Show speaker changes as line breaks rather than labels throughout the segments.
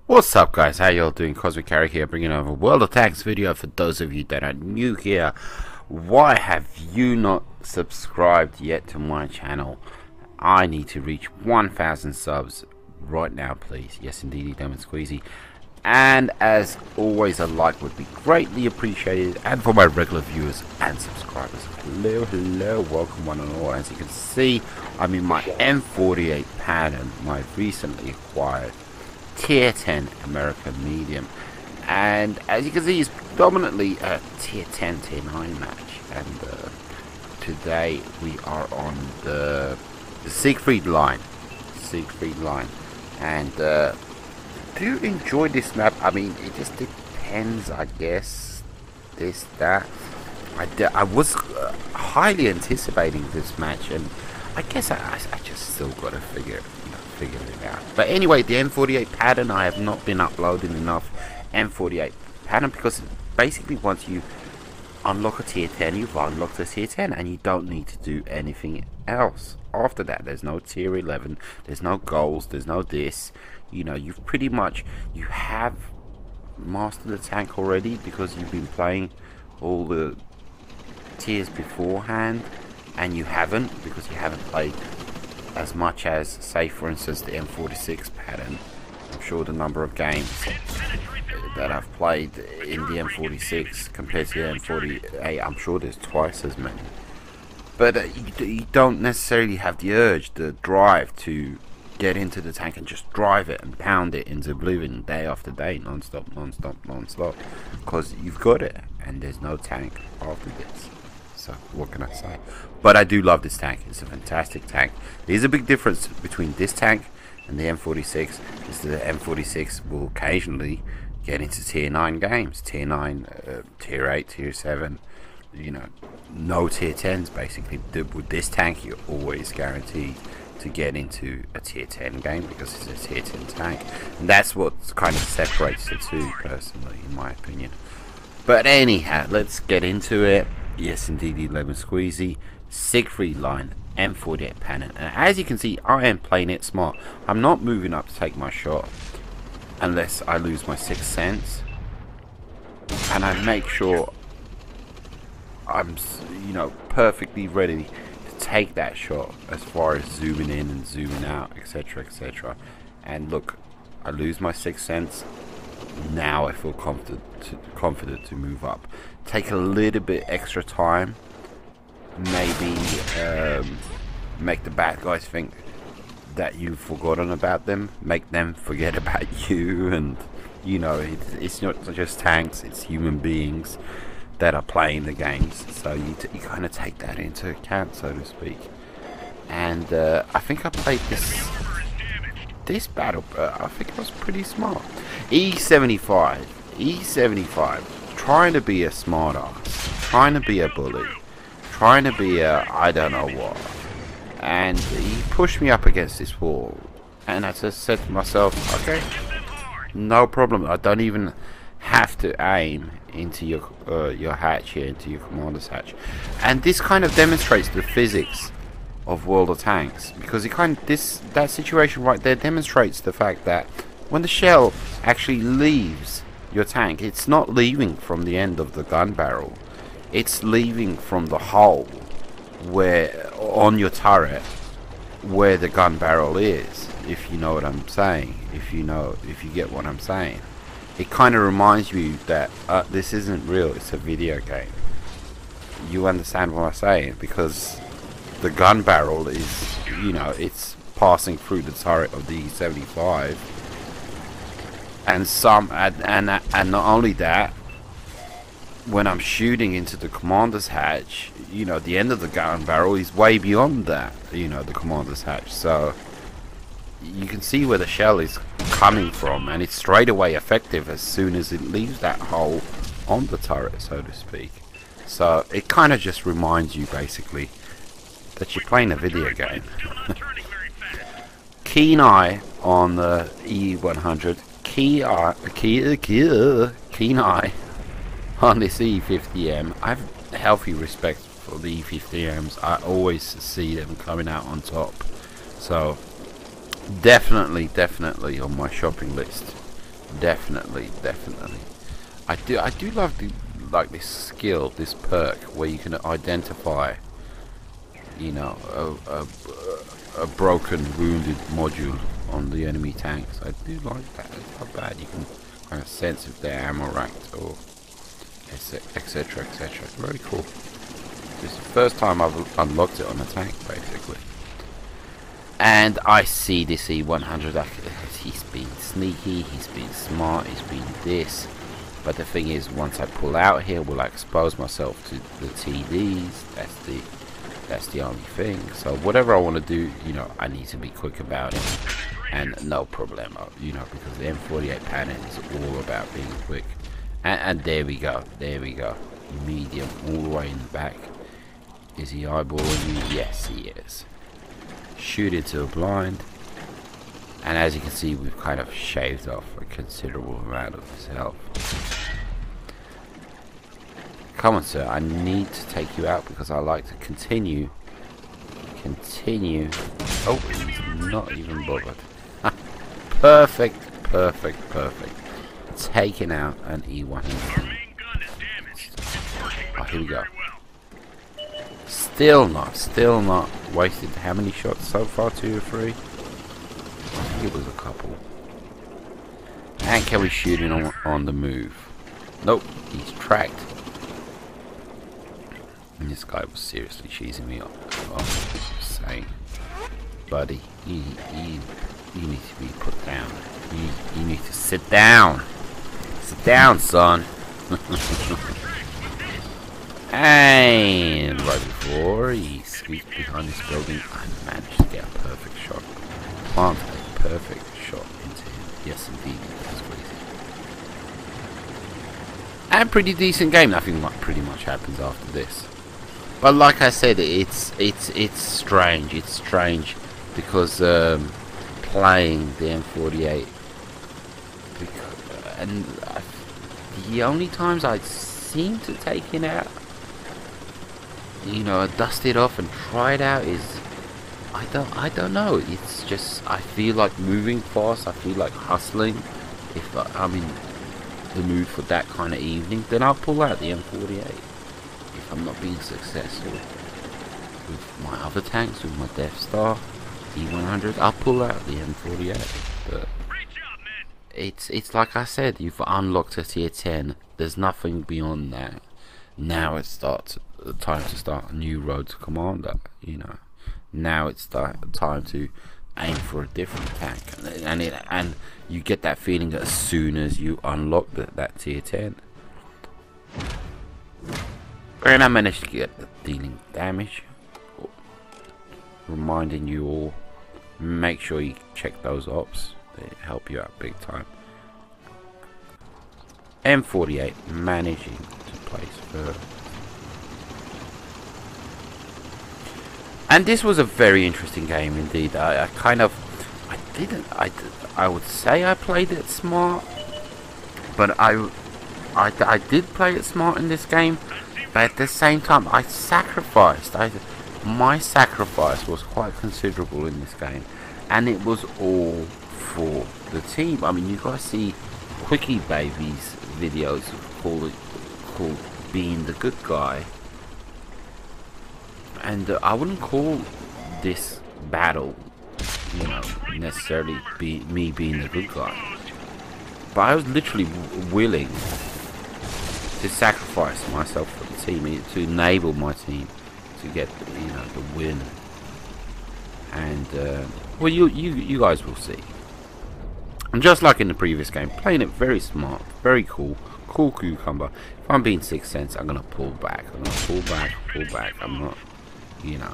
What's up, guys? How y'all doing? Cosmic Carry here, bringing over a World of Tanks video. For those of you that are new here, why have you not subscribed yet to my channel? I need to reach 1,000 subs right now, please. Yes, indeed, Lemon Squeezy. And as always, a like would be greatly appreciated. And for my regular viewers and subscribers, hello, welcome one and all. As you can see, I'm in my M48 Patton, my recently acquired Tier 10 American medium, and as you can see, it's predominantly a Tier 10, Tier 9 match. And today we are on the Siegfried line, and do enjoy this map. I mean, it just depends, I guess. I was highly anticipating this match, and I guess I just still gotta figure it out. But anyway, the M48 Patton, I have not been uploading enough M48 Patton because basically once you unlock a tier 10, you've unlocked a tier 10 and you don't need to do anything else after that. There's no tier 11, there's no goals, there's no this. You know, you've pretty much, you have mastered the tank already because you've been playing all the tiers beforehand, and you haven't because you haven't played as much as, say, for instance, the M46 Patton. I'm sure the number of games that I've played in the M46 compared to the M48, I'm sure there's twice as many. But you don't necessarily have the urge, the drive to get into the tank and just drive it and pound it into oblivion day after day, non-stop, because you've got it and there's no tank after this. So what can I say? But I do love this tank. It's a fantastic tank. There's a big difference between this tank and the M46. Is the M46 will occasionally get into tier 9 games, tier 9, tier 8, tier 7. You know, no tier 10s basically. With this tank, you're always guaranteed to get into a tier 10 game because it's a tier 10 tank, and that's what kind of separates the two, personally, in my opinion. But anyhow, let's get into it. Yes, indeed, Lemon Squeezy, Siegfried line, M48 Patton. And as you can see, I am playing it smart. I'm not moving up to take my shot unless I lose my sixth sense, and I make sure I'm, you know, perfectly ready to take that shot as far as zooming in and zooming out, etc, etc. And look, I lose my sixth sense. Now I feel confident to move up. Take a little bit extra time, maybe make the bad guys think that you've forgotten about them, make them forget about you, and you know, it's not just tanks, it's human beings that are playing the games, so you kind of take that into account, so to speak. And I think I played this battle, I think it was pretty smart. E75, trying to be a smart ass, trying to be a bully, trying to be a I don't know what, and he pushed me up against this wall, and I just said to myself, okay, no problem, I don't even have to aim into your hatch here, into your commander's hatch. And this kind of demonstrates the physics of World of Tanks, because it that situation right there demonstrates the fact that when the shell actually leaves your tank, it's not leaving from the end of the gun barrel, it's leaving from the hole where on your turret where the gun barrel is, if you know what I'm saying, if you get what I'm saying. It kind of reminds you that this isn't real, it's a video game. You understand what I'm saying? Because the gun barrel is, you know, it's passing through the turret of the E75, and not only that, when I'm shooting into the commander's hatch, you know, the end of the gun barrel is way beyond that, you know, the commander's hatch. So you can see where the shell is coming from, and it's straight away effective as soon as it leaves that hole on the turret, so to speak. So it kind of just reminds you basically that you're playing a video game. Keen eye on the E100, keen eye on this E50M. I have healthy respect for the E50Ms. I always see them coming out on top. So definitely on my shopping list Definitely, definitely. I do love the like this skill, this perk where you can identify, you know, a broken, wounded module on the enemy tanks. I do like that. It's not bad. You can kind of sense if they're ammo ranked or etc. etc. It's very cool. This is the first time I've unlocked it on a tank, basically. And I see this E100. He's been sneaky. He's been smart. He's been this. But the thing is, once I pull out here, will I expose myself to the TDs? That's the only thing. So whatever I want to do, you know, I need to be quick about it, and no problemo, you know, because the M48 Patton is all about being quick. And there we go, medium, all the way in the back. Is he eyeballing me? Yes, he is. Shoot into a blind, and as you can see, we've kind of shaved off a considerable amount of his health. Come on, sir, I need to take you out because I like to continue. Oh, he's not even bothered. Perfect. Taking out an E100. Oh, here we go. Still not wasted. How many shots so far? 2 or 3? I think it was a couple. And can we shoot him on the move? Nope, he's tracked. And this guy was seriously cheesing me off. Saying, buddy, you need to be put down. You need to sit down. Sit down, son. And right before he squeaked behind this building, I managed to get a perfect shot. Plant a perfect shot into him. Yes, indeed, that was crazy. And pretty decent game. Nothing pretty much happens after this. But like I said, it's strange. It's strange because playing the M48, and the only times I seem to take it out, you know, dust it off and try it out, is I don't know. It's just I feel like moving fast. I feel like hustling. If I'm in the mood for that kind of evening, then I'll pull out the M48. If I'm not being successful with my other tanks, with my Death Star, E100, I'll pull out the M48. But it's like I said, you've unlocked a tier 10. There's nothing beyond that. Now it's time to start a new road to Commander. You know, now it's time to aim for a different tank, and you get that feeling as soon as you unlock that tier 10. And I managed to get the dealing damage. Reminding you all, make sure you check those ops. They help you out big time. M48 managing to place third. And this was a very interesting game indeed. I would say I played it smart, but I did play it smart in this game. But at the same time, I sacrificed. My sacrifice was quite considerable in this game, and it was all for the team. I mean, you guys see Quickie Baby's videos called being the good guy, and I wouldn't call this battle, you know, necessarily me being the good guy, but I was literally willing to sacrifice myself for the team, to enable my team to get, you know, the win. And well, you guys will see. And just like in the previous game, playing it very smart, very cool cucumber. If I'm being Sixth Sense, I'm gonna pull back. I'm not, you know,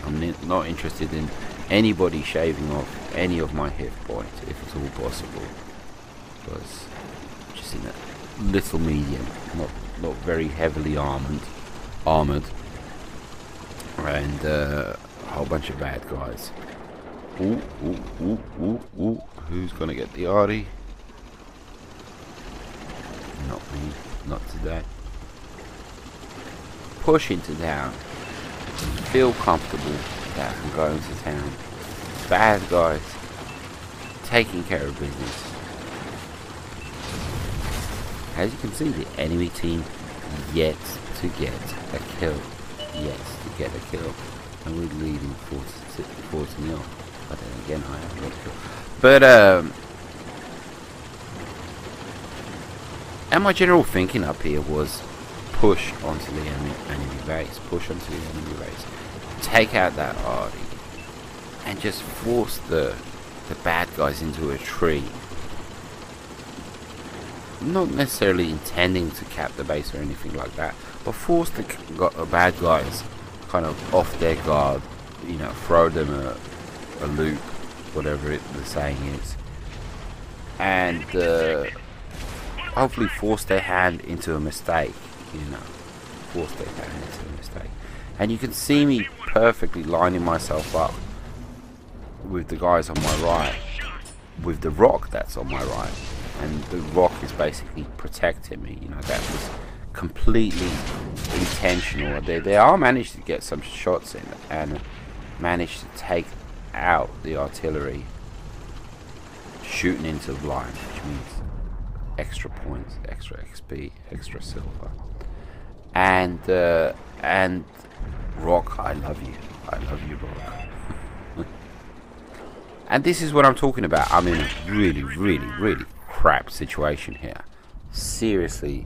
I'm not interested in anybody shaving off any of my hit points if it's all possible. Because just in a little medium, not very heavily armored, and a whole bunch of bad guys. Ooh. Who's gonna get the Artie? Not me, not today. Push into town. Feel comfortable that I'm going to town. Bad guys taking care of business. As you can see, the enemy team yet to get a kill. Yes, to get a kill. And we're leading 40-0. But then again, I haven't got a kill. But, and my general thinking up here was push onto the enemy base. Push onto the enemy base. Take out that arty. And just force the bad guys into a tree. Not necessarily intending to cap the base or anything like that, but force the bad guys kind of off their guard, you know, throw them a loop, whatever the saying is, and hopefully force their hand into a mistake, you know, force their hand into a mistake. And you can see me perfectly lining myself up with the guys on my right, with the rock that's on my right. And the rock is basically protecting me. You know, that was completely intentional. They all managed to get some shots in and managed to take out the artillery, shooting into the line, which means extra points, extra XP, extra silver. And Rock, I love you. I love you, Rock. And this is what I'm talking about. I'm in a really, really, really crap situation here. Seriously,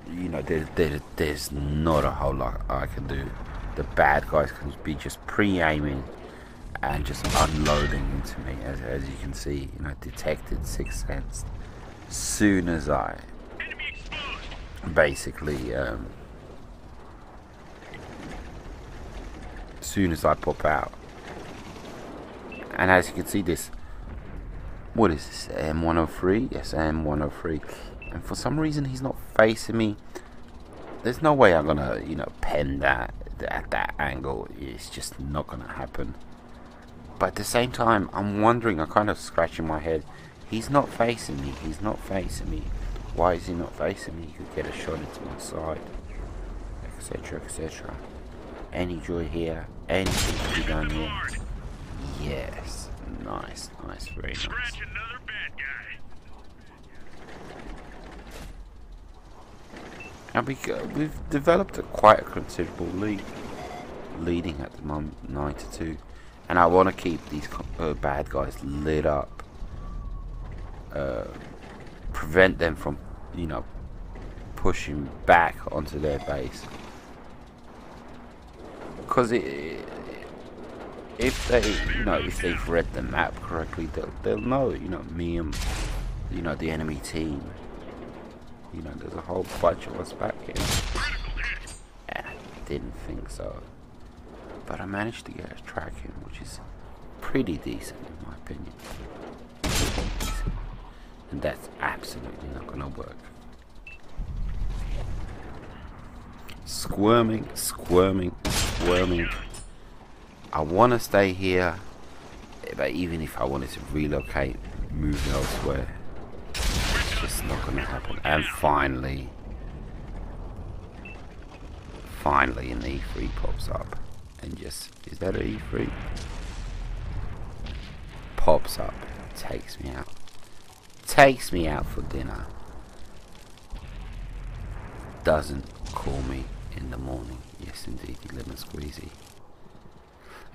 you know, there's not a whole lot I can do. The bad guys can be just pre-aiming and just unloading into me, as you can see. You know, detected, sixth sense. Soon as I basically soon as I pop out. And as you can see, this, what is this, M103? Yes, M103. And for some reason he's not facing me. There's no way I'm gonna, you know, pen that at that angle. It's just not gonna happen. But at the same time, I'm wondering, I'm kind of scratching my head. He's not facing me. He's not facing me. Why is he not facing me? He could get a shot into my side, etc., etc. Any joy here? Anything to be done here? Yes. Nice, nice, very nice. And we've developed quite a considerable lead, leading at the moment 9-2, and I want to keep these bad guys lit up, prevent them from, you know, pushing back onto their base. Because if they, you know, if they've read the map correctly, they'll know, you know, me and, you know, the enemy team. You know, there's a whole bunch of us back here. Didn't think so. But I managed to get a track in, which is pretty decent in my opinion. And that's absolutely not gonna work. Squirming, squirming, squirming. I want to stay here, but even if I wanted to relocate, move elsewhere, it's just not going to happen. And finally, an E3 pops up, and just, is that an E3? Pops up, takes me out for dinner. Doesn't call me in the morning. Yes, indeed, lemon squeezy.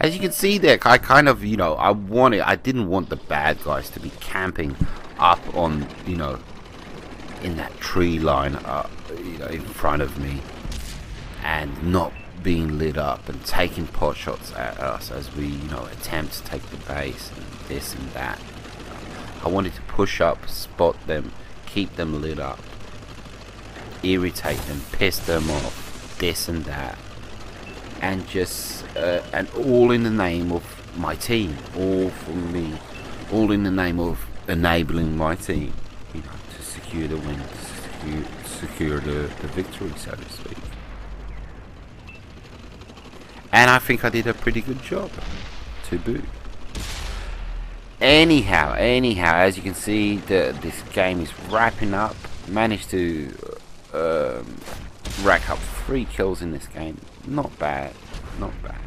As you can see there, I kind of, you know, I didn't want the bad guys to be camping up on, you know, in that tree line, you know, in front of me, and not being lit up and taking pot shots at us as we, you know, attempt to take the base and this and that. I wanted to push up, spot them, keep them lit up, irritate them, piss them off, this and that. And just, and all in the name of my team, all from me, all in the name of enabling my team, you know, to secure the win, to secure the victory, so to speak. And I think I did a pretty good job, to boot. Anyhow, as you can see, this game is wrapping up. Managed to rack up 3 kills in this game. Not bad, not bad.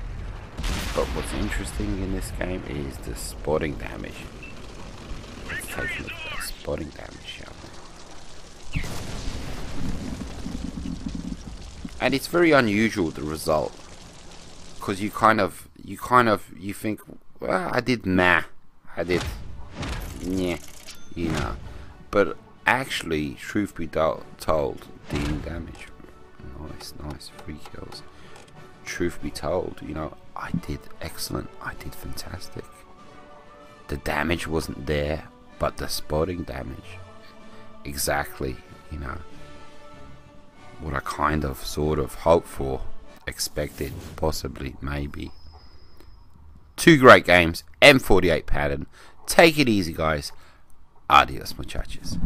But what's interesting in this game is the spotting damage. Let's take a look at that spotting damage, shall And it's very unusual, the result, because you think, well, I did yeah, you know. But actually, truth be told, dealing damage, nice, 3 kills. Truth be told, you know, I did excellent. I did fantastic. The damage wasn't there, but the spotting damage, exactly, you know, what I kind of, sort of hoped for, expected, possibly, maybe. 2 great games, M48 Patton. Take it easy, guys. Adios, muchachos.